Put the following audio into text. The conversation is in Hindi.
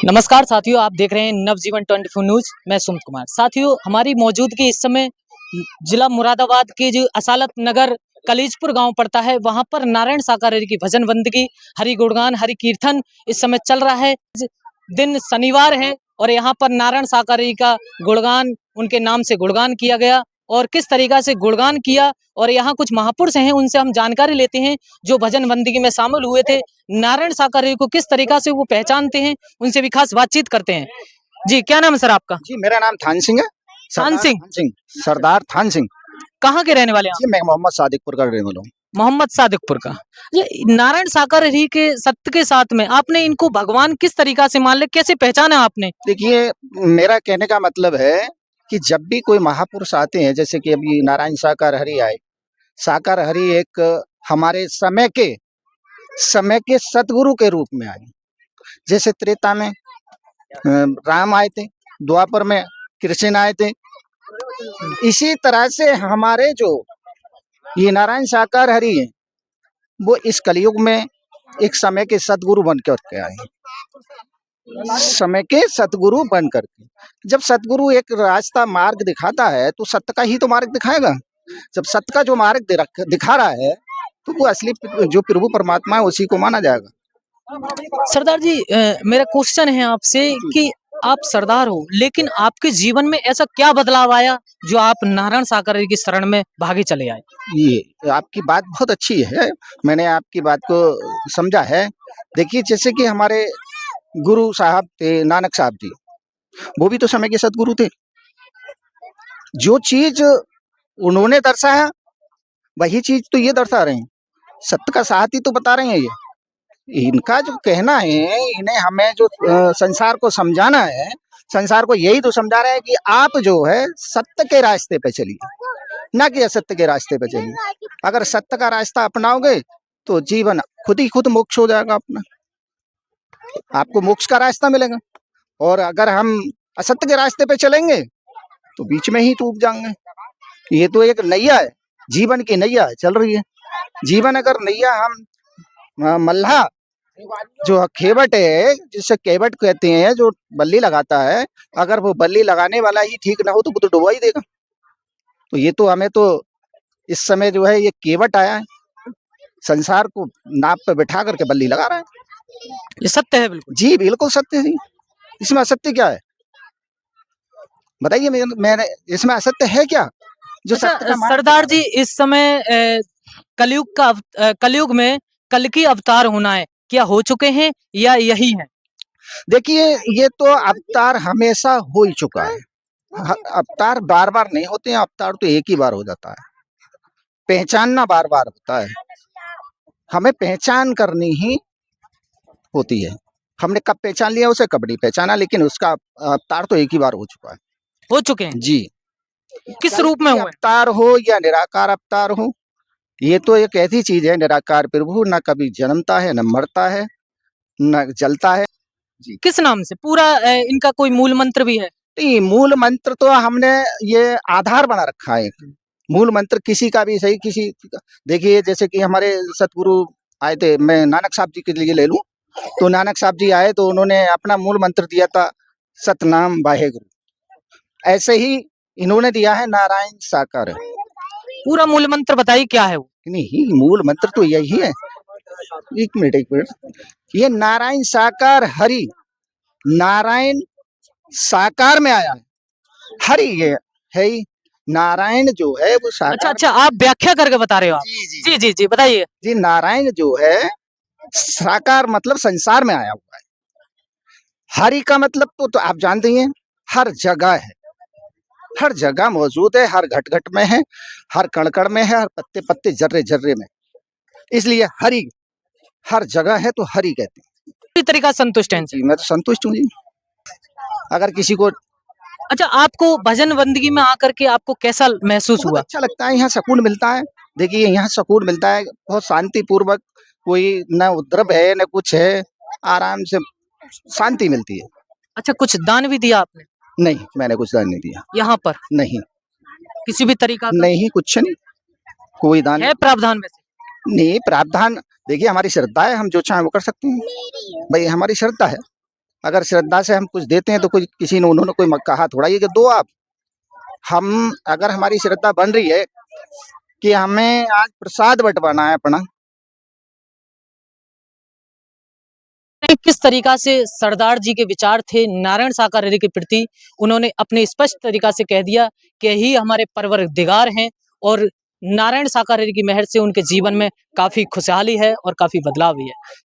नमस्कार साथियों, आप देख रहे हैं नवजीवन 24 न्यूज। मैं सुमित कुमार। साथियों, हमारी मौजूदगी इस समय जिला मुरादाबाद के जो असालत नगर कलीजपुर गांव पड़ता है, वहां पर नारायण साकार की भजन बंदगी, हरि गुणगान, हरि कीर्तन इस समय चल रहा है। दिन शनिवार है और यहाँ पर नारायण साकारी का गुणगान, उनके नाम से गुणगान किया गया और किस तरीका से गुणगान किया और यहाँ कुछ महापुरुष हैं, उनसे हम जानकारी लेते हैं जो भजन बंदगी में शामिल हुए थे। नारायण साकारी को किस तरीका से वो पहचानते हैं, उनसे भी खास बातचीत करते हैं। जी, क्या नाम है सर आपका? जी, मेरा नाम थान सिंह है। थान सिंह? सरदार थान सिंह। कहाँ के रहने वाले हैं आप? जी, मैं मोहम्मद सादिकपुर का रहने वाला हूँ। मोहम्मद सादिकपुर का। ये नारायण साकारी के सत्य के साथ में आपने इनको भगवान किस तरीका से मान ले, कैसे पहचाना आपने? देखिए, मेरा कहने का मतलब है कि जब भी कोई महापुरुष आते हैं, जैसे कि अभी नारायण साकार हरि आए। साकार हरि एक हमारे समय के सतगुरु के रूप में आए। जैसे त्रेता में राम आए थे, द्वापर में कृष्ण आए थे। इसी तरह से हमारे जो ये नारायण साकार हरि है, वो इस कलयुग में एक समय के सतगुरु बनकर के आए। समय के सतगुरु बन करके, जब सतगुरु एक रास्ता मार्ग दिखाता है तो सत्य का ही तो मार्ग दिखाएगा। जब सत्य का जो मार्ग दिखा रहा है तो वो असली जो प्रभु परमात्मा है उसी को माना जाएगा। सरदार जी, मेरा क्वेश्चन है आपसे कि आप सरदार हो, लेकिन आपके जीवन में ऐसा क्या बदलाव आया जो आप नारायण साकारी की शरण में भागे चले आए? ये आपकी बात बहुत अच्छी है, मैंने आपकी बात को समझा है। देखिए, जैसे कि हमारे गुरु साहब थे नानक साहब जी, वो भी तो समय के सतगुरु थे। जो चीज उन्होंने दर्शाया वही चीज तो ये दर्शा रहे हैं। सत्य का साथ ही तो बता रहे हैं। ये इनका जो कहना है, इन्हें हमें जो संसार को समझाना है, संसार को यही तो समझा रहे हैं कि आप जो है सत्य के रास्ते पे चलिए, ना कि असत्य के रास्ते पे चलिए। अगर सत्य का रास्ता अपनाओगे तो जीवन खुद ही खुद मोक्ष हो जाएगा अपना, आपको मोक्ष का रास्ता मिलेगा। और अगर हम असत्य के रास्ते पे चलेंगे तो बीच में ही डूब जाएंगे। ये तो एक नैया है, जीवन की नैया चल रही है। जीवन अगर नैया हम मल्लाह जो केवट है, जिसे केवट कहते हैं, जो बल्ली लगाता है, अगर वो बल्ली लगाने वाला ही ठीक ना हो तो वो तो डुबा ही देगा। तो ये तो हमें तो इस समय जो है ये केवट आया है, संसार को नाप पे बिठा करके बल्ली लगा रहा है। ये सत्य है बिल्कुल। जी बिल्कुल सत्य है। इसमें असत्य क्या है बताइए? मैंने इसमें असत्य है क्या? जो अच्छा, सत्य का सरदार जी, इस समय कलयुग में कल की अवतार होना है, क्या हो चुके हैं या यही है? देखिए, ये तो अवतार हमेशा हो ही चुका है। अवतार बार बार नहीं होते हैं, अवतार तो एक ही बार हो जाता है। पहचानना बार बार होता है, हमें पहचान करनी ही होती है। हमने कब पहचान लिया उसे, कब नहीं पहचाना, लेकिन उसका अवतार तो एक ही बार हो चुका है। हो चुके हैं जी। किस रूप में हुए? अवतार हो या निराकार अवतार हो, ये तो एक ऐसी चीज है, निराकार प्रभु न कभी जन्मता है, न मरता है, न जलता है। जी। किस नाम से? पूरा इनका कोई मूल मंत्र भी है? नहीं, मूल मंत्र तो हमने ये आधार बना रखा है। मूल मंत्र किसी का भी सही, किसी का। देखिए, जैसे कि हमारे सतगुरु आए थे, मैं नानक साहब जी के लिए ले लूं तो नानक साहब जी आए तो उन्होंने अपना मूल मंत्र दिया था सतनाम वाहेगुरु। ऐसे ही इन्होंने दिया है नारायण साकार। पूरा मूल मंत्र बताइए क्या है वो? नहीं, मूल मंत्र तो यही है। एक मिनट, ये नारायण साकार हरि, नारायण साकार में आया है, हरि ये है ही। नारायण जो है वो साकार। अच्छा, आप व्याख्या करके बता रहे हो आप? जी जी जी जी जी, बताइए। जी, नारायण जो है साकार मतलब संसार में आया हुआ है। हरि का मतलब तो आप जानते ही हैं, हर जगह है, हर जगह मौजूद है, हर घट घट में है, हर कण कण में है, हर पत्ते पत्ते जर्रे जर्रे में। इसलिए हरि हर जगह है तो हरि कहते हैं। पूरी तरीका संतुष्ट हैं? जी, मैं तो संतुष्ट हूँ जी। अगर किसी को अच्छा, आपको भजन बंदगी में आकर के आपको कैसा महसूस बहुत हुआ? अच्छा लगता है, यहाँ सुकून मिलता है। देखिए, यहाँ सुकून मिलता है, बहुत शांति पूर्वक, कोई न उपद्रव है न कुछ है, आराम से शांति मिलती है। अच्छा, कुछ दान भी दिया आपने नहीं, मैंने कुछ दान नहीं दिया। यहाँ पर? नहीं, किसी भी तरीका का? नहीं, कुछ नहीं, कोई दान है प्रावधान में से? नहीं। प्रावधान देखिए हमारी श्रद्धा है, हम जो चाहें वो कर सकते हैं। भाई हमारी श्रद्धा है, अगर श्रद्धा से हम कुछ देते हैं तो कुछ किसी ने उन्होंने कोई कहा थोड़ा ये कि दो आप। हम अगर हमारी श्रद्धा बन रही है कि हमें आज प्रसाद बंटवाना है अपना, किस तरीका से सरदार जी के विचार थे नारायण साकारेड्डी के प्रति, उन्होंने अपने स्पष्ट तरीका से कह दिया कि ही हमारे परवरदिगार हैं और नारायण साकारेड्डी की मेहर से उनके जीवन में काफी खुशहाली है और काफी बदलाव भी है।